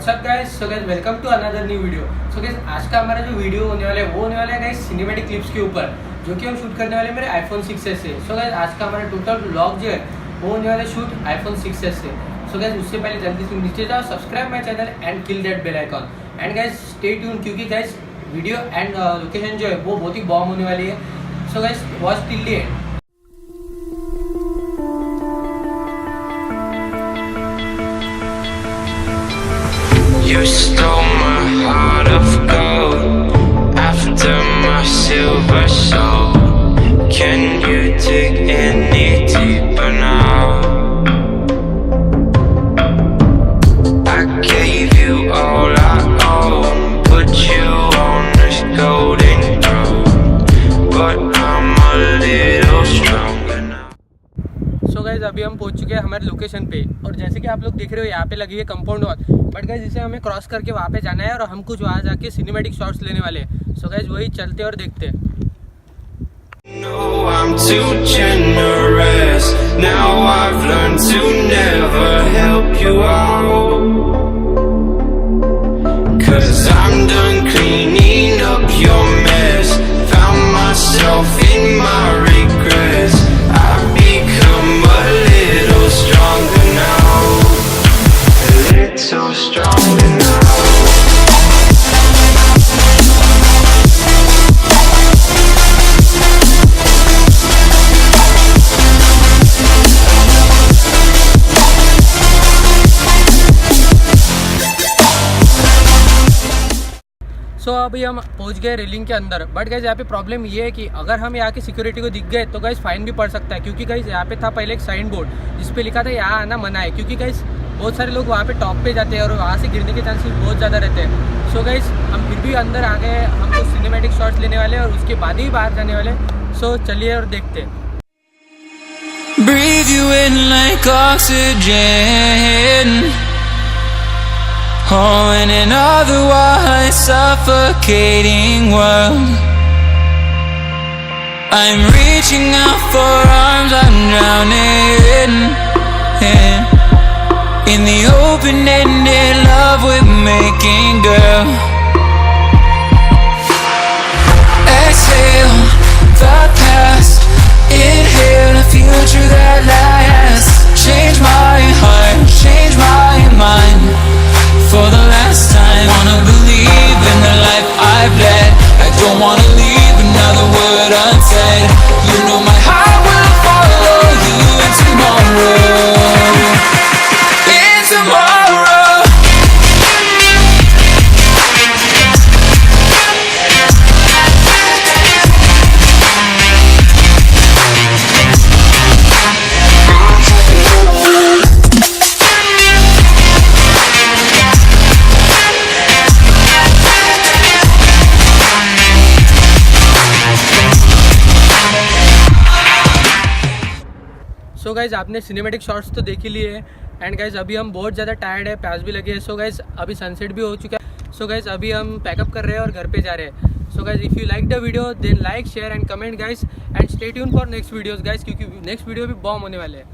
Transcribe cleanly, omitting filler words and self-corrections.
WhatsApp guys, so guys welcome to another new video. So guys आज का हमारा जो वीडियो होने वाला है वो होने वाला है गाइस सिनेमैटिक क्लिप्स के ऊपर, जो कि हम शूट करने वाले हैं मेरे आईफोन 6s से। सो गाइस आज का हमारा टोटल व्लॉग जो है वो होने वाला है शूट आईफोन 6s से। सो गाइस उससे पहले जल्दी से नीचे जाओ, subscribe my channel and kill that bell icon and guys stay tune, क्योंकि गाइस वीडियो एंड लोकेशन जो है वो बहुत ही बॉम्ब होने वाली है। So guys watch till the end. You stole my heart of gold after my silver soul. Can you dig any deeper now? I gave you all I own, put you on this golden throne, but I'm a little stronger now. So guys अभी हम पहुंच चुके हैं हमारे location पे, और जैसे कि आप लोग देख रहे हो यहाँ पे लगी है कंपाउंड वॉल, बट गाइज इसे हमें क्रॉस करके वहाँ पे जाना है और हम कुछ वहाँ जाके सिनेमैटिक शॉट्स लेने वाले हैं। सो गाइज वही चलते और देखते हैं। No, I'm too generous. Now I've learned to never help you out, 'cause I'm done cleaning up your mess. Found myself in my regrets. I've become a little stronger now, a little stronger now. सो अभी हम पहुंच गए railing के अंदर, but guys यहाँ पे problem ये है कि अगर हम यहाँ की सिक्योरिटी को दिख गए तो गाइज फाइन भी पड़ सकता है, क्योंकि गाइज यहाँ पे था पहले एक साइन बोर्ड जिस पे लिखा था यहाँ आना मना है, क्योंकि गाइज बहुत सारे लोग वहाँ पे टॉप पे जाते हैं और वहाँ से गिरने के चांसेस बहुत ज़्यादा रहते हैं। सो गाइज हम फिर भी अंदर आ गए, हम तो सिनेमैटिक शॉट्स लेने वाले और उसके बाद ही बाहर जाने वाले। सो चलिए और देखते हैं। Breathe you in like oxygen. Oh, in an otherwise suffocating world, I'm reaching out for arms, I'm drowning in the open-ended love we're making, girl. Exhale the past, inhale a future that lasts. Change my heart, change my mind. For the last time, wanna believe in the life I've led. I don't wanna leave another word unsaid. You know my heart will follow you in tomorrow. In tomorrow. So guys आपने cinematic shots तो देख ही लिए हैं, and guys अभी हम बहुत ज़्यादा tired है, प्यास भी लगी है। सो गाइज अभी सनसेट भी हो चुका है। सो गाइज अभी हम पैकअप कर रहे हैं और घर पे जा रहे हैं। So guys if you like the video then like share and comment guys, and stay tune for next videos guys, क्योंकि नेक्स्ट वीडियो भी बॉम्ब होने वाले हैं।